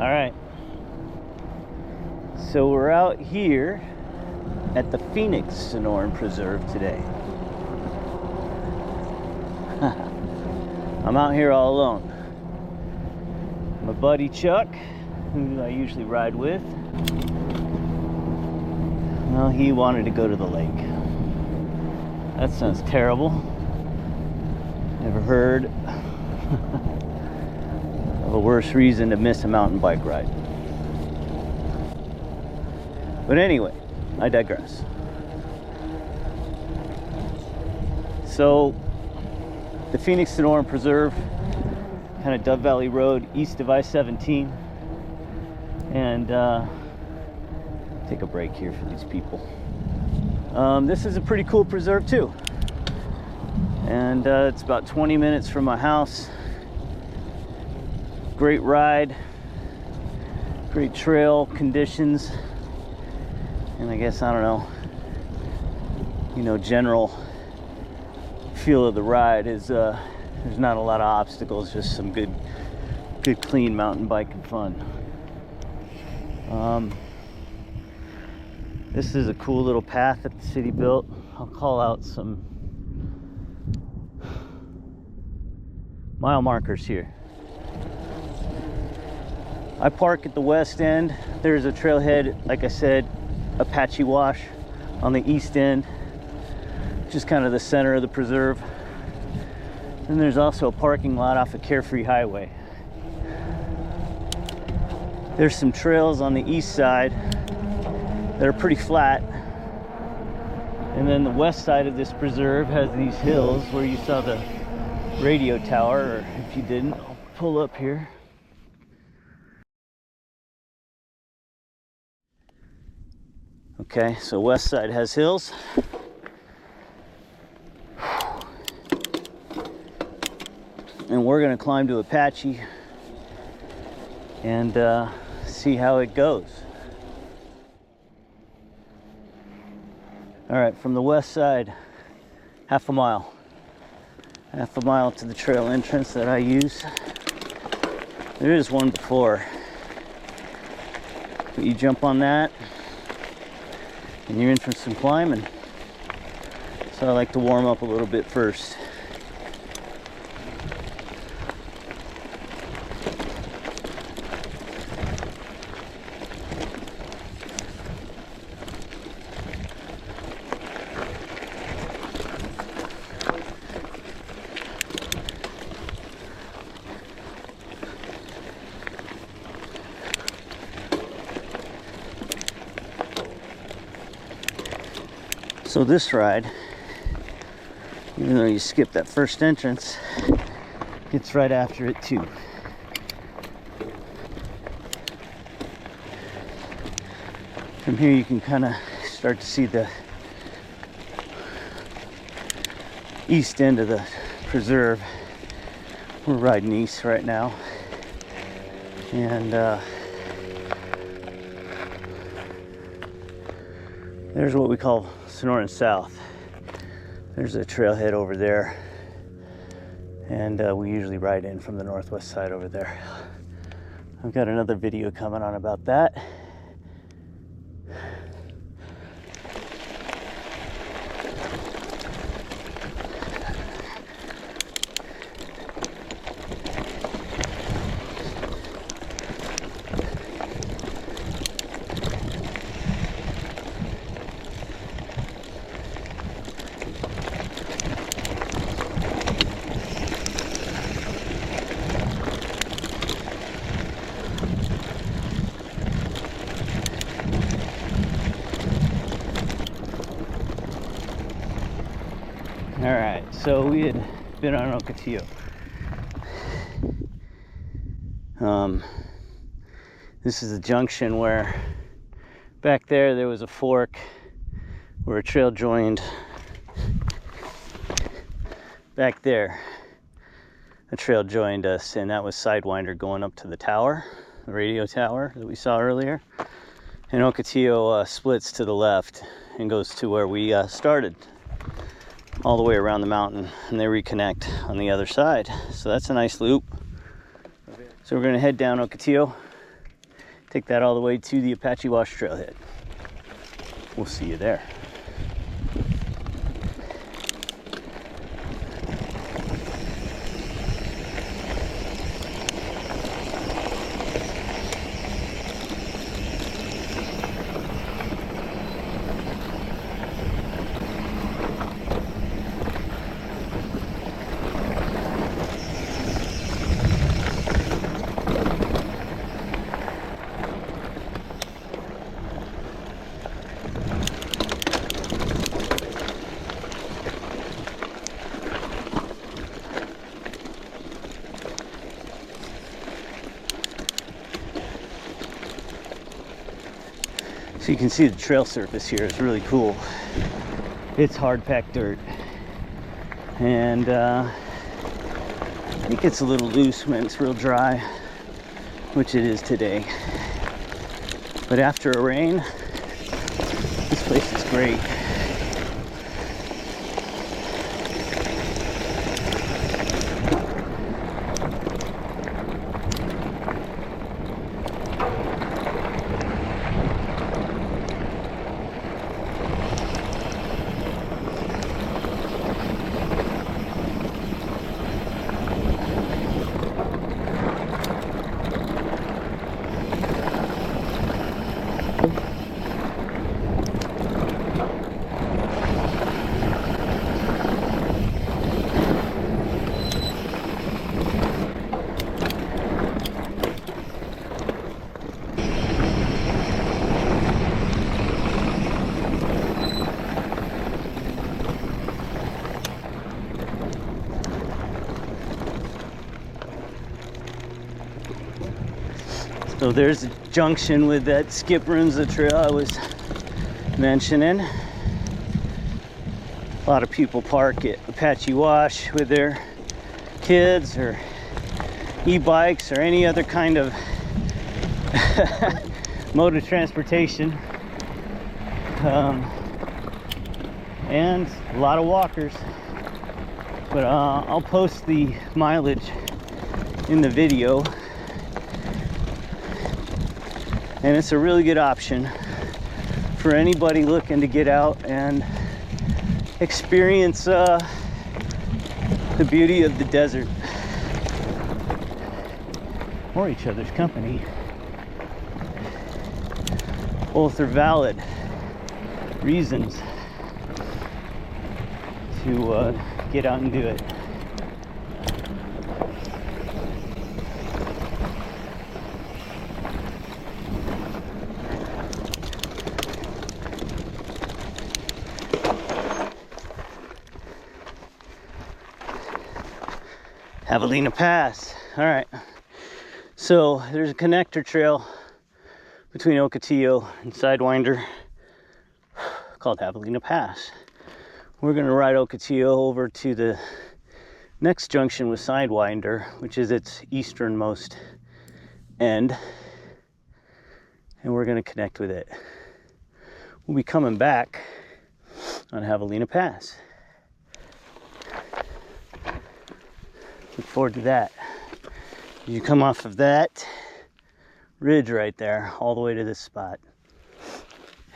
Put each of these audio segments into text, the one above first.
All right. So we're out here at the Phoenix Sonoran Preserve today. I'm out here all alone. My buddy Chuck, who I usually ride with, well, he wanted to go to the lake. That sounds terrible. Never heard of a worse reason to miss a mountain bike ride. But anyway, I digress. So, the Phoenix Sonoran Preserve, kind of Dove Valley Road, east of I-17. And take a break here for these people. This is a pretty cool preserve too. And it's about 20 minutes from my house. Great ride, great trail conditions. And I guess, I don't know, general feel of the ride is there's not a lot of obstacles, just some good clean mountain biking fun. This is a cool little path that the city built. I'll call out some mile markers here. I park at the west end. There's a trailhead, like I said, Apache Wash on the east end, just kind of the center of the preserve. And there's also a parking lot off of Carefree Highway. There's some trails on the east side that are pretty flat. And then the west side of this preserve has these hills where you saw the radio tower, or if you didn't, I'll pull up here. Okay, so west side has hills. And we're gonna climb to Apache and see how it goes. All right, from the west side, half a mile to the trail entrance that I use. There is one before, but you jump on that and you're in for some climbing. So I like to warm up a little bit first. So this ride, even though you skip that first entrance, it's right after it too. From here you can kind of start to see the east end of the preserve. We're riding east right now. And there's what we call Sonoran South. There's a trailhead over there, and we usually ride in from the northwest side over there. I've got another video coming on about that. All right, so we had been on Ocotillo. This is a junction where back there was a fork where a trail joined. Back there, a trail joined us, and that was Sidewinder going up to the tower, the radio tower that we saw earlier. And Ocotillo splits to the left and goes to where we started, all the way around the mountain, and they reconnect on the other side. So that's a nice loop. So we're going to head down Ocotillo take that all the way to the Apache Wash Trailhead. We'll see you there. So you can see the trail surface here is really cool. It's hard packed dirt, and it gets a little loose when it's real dry, which it is today. But after a rain, this place is great. So there's a junction with that skip ruins the trail I was mentioning. A lot of people park at Apache Wash with their kids or e-bikes or any other kind of mode of transportation. And a lot of walkers. But I'll post the mileage in the video. And it's a really good option for anybody looking to get out and experience the beauty of the desert or each other's company. Both are valid reasons to get out and do it. Javelina Pass. All right, so there's a connector trail between Ocotillo and Sidewinder called Javelina Pass. We're going to ride Ocotillo over to the next junction with Sidewinder, which is its easternmost end, and we're going to connect with it. We'll be coming back on Javelina Pass. Look forward to that. You come off of that ridge right there all the way to this spot.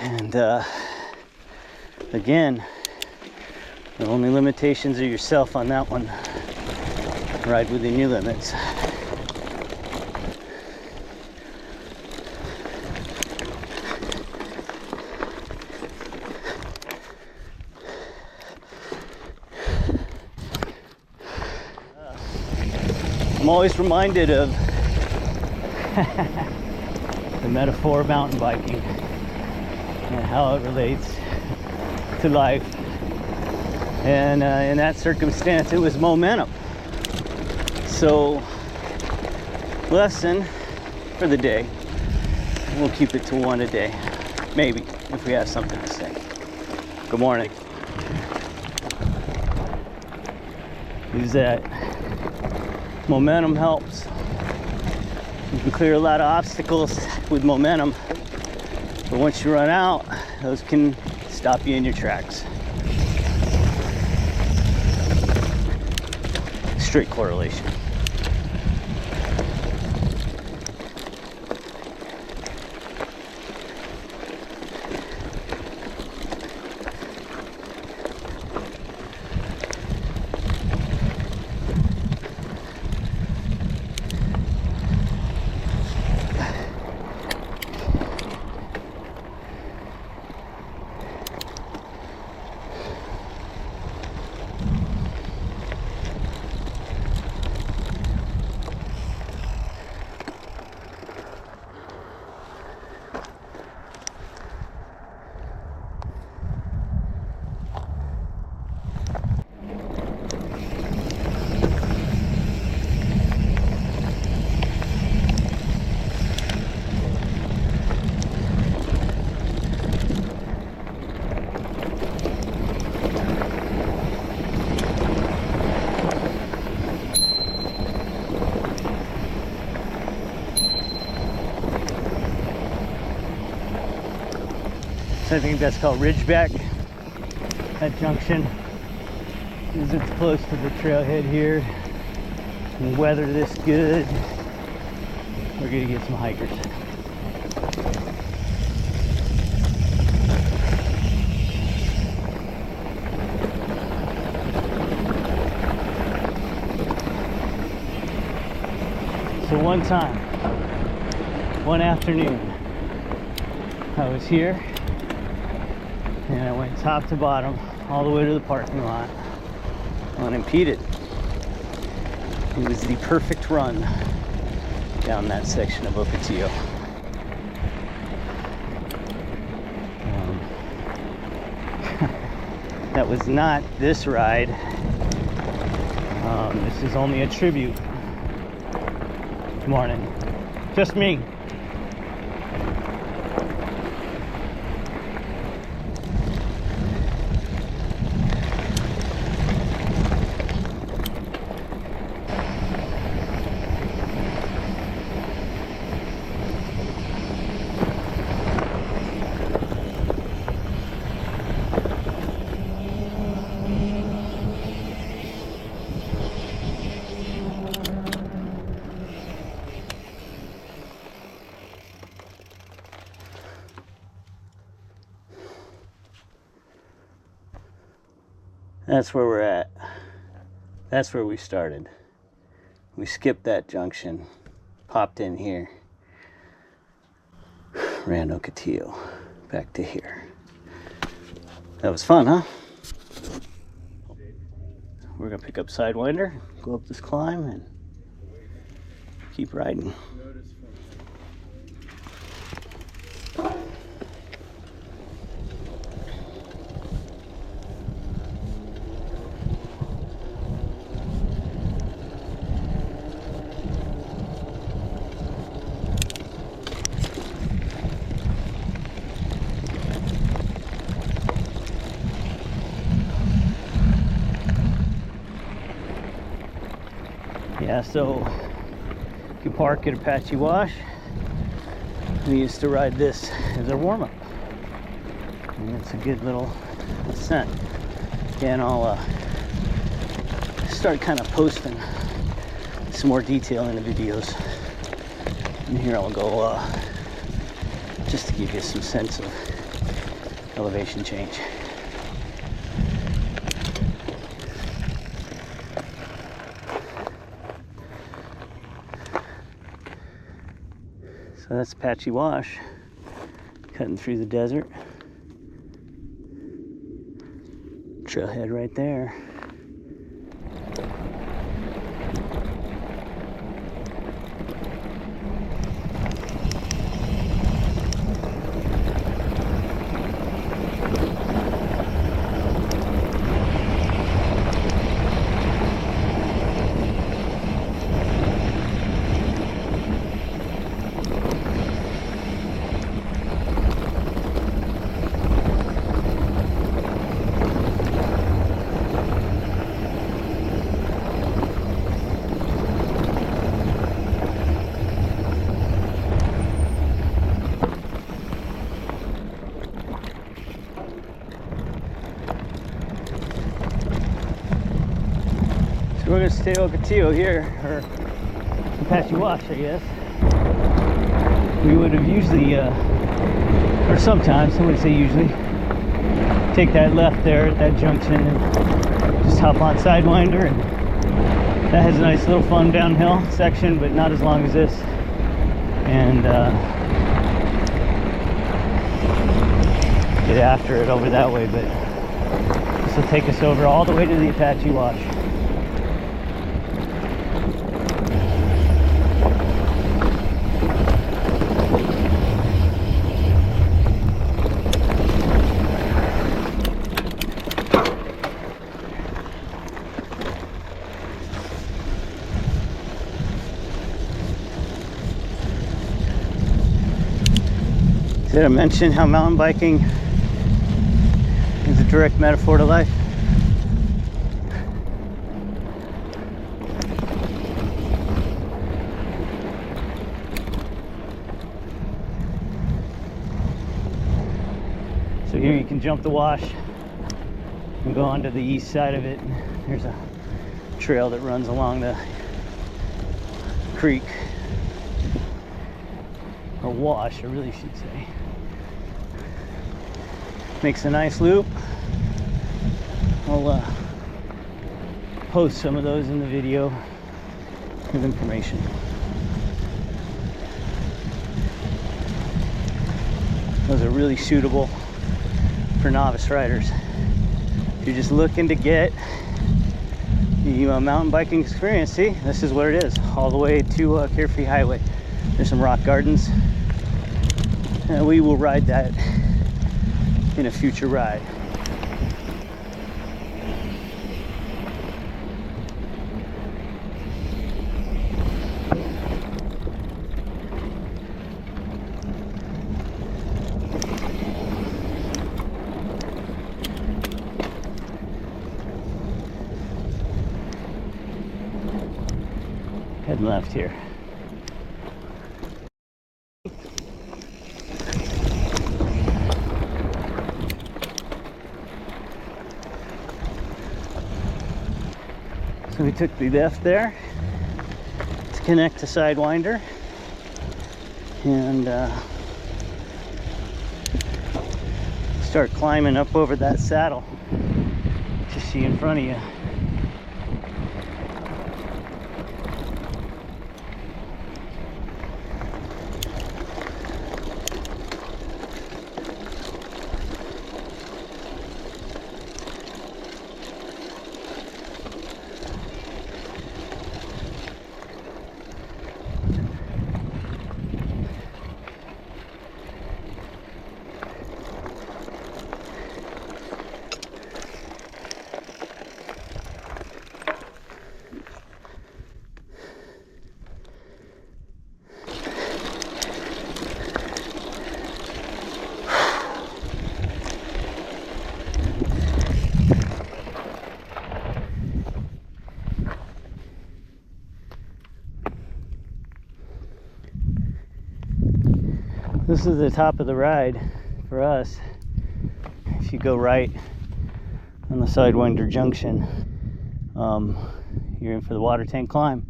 And again, the only limitations are yourself on that one. Ride within your limits. I'm always reminded of the metaphor of mountain biking and how it relates to life. And in that circumstance, it was momentum. So, lesson for the day. We'll keep it to one a day. Maybe, if we have something to say. Good morning. Use that. Momentum helps. You can clear a lot of obstacles with momentum, but once you run out, those can stop you in your tracks. Straight correlation. So I think that's called Ridgeback. That junction is it's close to the trailhead here. And weather this good, we're gonna get some hikers. So one time, one afternoon, I was here and I went top to bottom all the way to the parking lot unimpeded. It was the perfect run down that section of Ocotillo. That was not this ride. This is only a tribute. Good morning. Just me. That's where we're at. That's where we started. We skipped that junction, popped in here, ran Ocotillo back to here. That was fun, huh? We're gonna pick up Sidewinder, go up this climb, and keep riding. Yeah, so you park at Apache Wash. We used to ride this as our warm-up. And it's a good little ascent. Again, I'll start kind of posting some more detail in the videos. And here I'll go just to give you some sense of elevation change. So that's Apache Wash, cutting through the desert. Trailhead right there. We're gonna stay Ocotillo here, or Apache Wash, I guess. We would have usually, or sometimes, I wouldn't say usually, take that left there at that junction and just hop on Sidewinder, and that has a nice little fun downhill section, but not as long as this. And get after it over that way, but this will take us over all the way to the Apache Wash. Did I mention how mountain biking is a direct metaphor to life? So here you can jump the wash and go onto the east side of it. There's a trail that runs along the creek, or wash, I really should say. Makes a nice loop. I'll post some of those in the video with information. Those are really suitable for novice riders. If you're just looking to get the mountain biking experience, see, this is what it is, all the way to Carefree Highway. There's some rock gardens, and we will ride that in a future ride. Head left here. So we took the left there to connect to Sidewinder, and start climbing up over that saddle that you see in front of you. This is the top of the ride for us. If you go right on the Sidewinder junction, you're in for the water tank climb.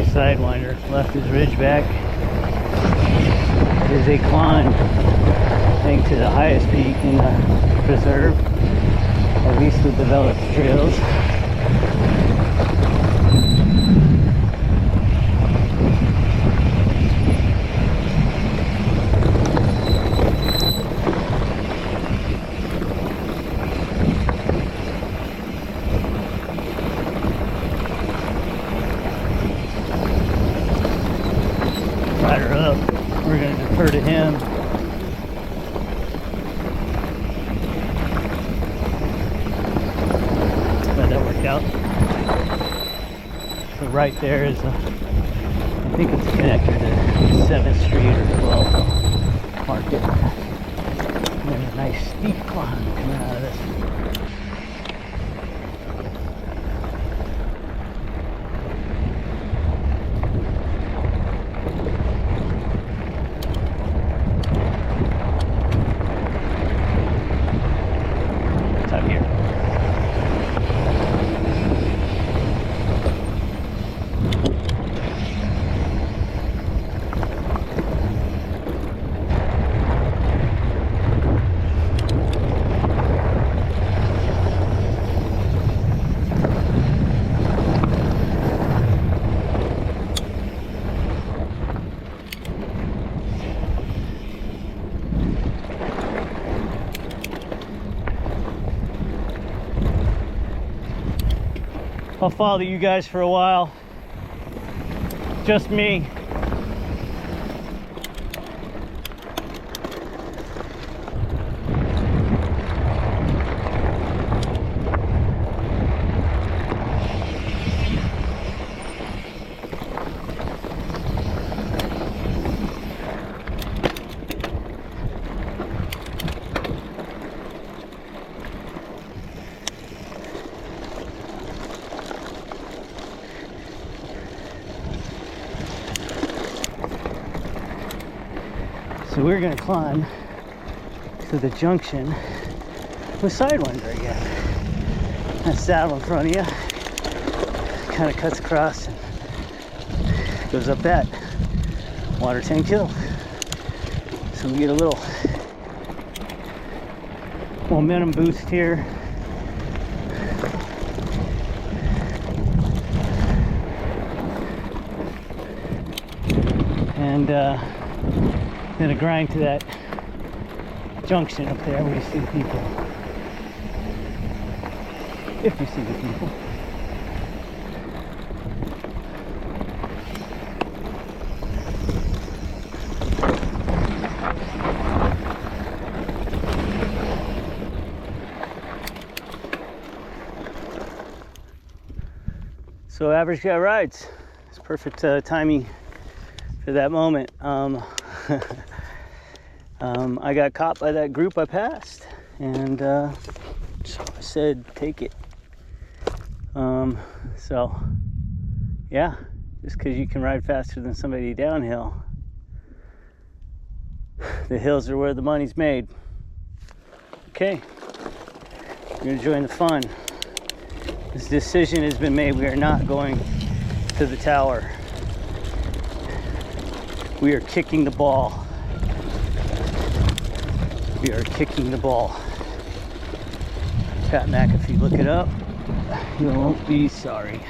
Sidewinder, left is Ridgeback. It is a climb, I think, to the highest peak in the preserve, at least with developed trails. Rider up, we're going to defer to him. Glad that worked out. So right there is I think it's a connector to 7th Street or 12th Market. And then a nice steep climb coming out of this. I'll follow you guys for a while. Just me. So we're gonna climb to the junction with Sidewinder again. That saddle in front of you kind of cuts across and goes up that water tank hill. So we get a little momentum boost here. And then a grind to that junction up there where you see the people. If you see the people. So average guy rides. It's perfect timing for that moment. I got caught by that group I passed, and so I said, take it. So yeah, just because you can ride faster than somebody downhill, the hills are where the money's made. Okay, you're gonna join the fun. This decision has been made. We are not going to the tower. We are kicking the ball. We are kicking the ball. Pat McAfee, look it up. You won't be sorry.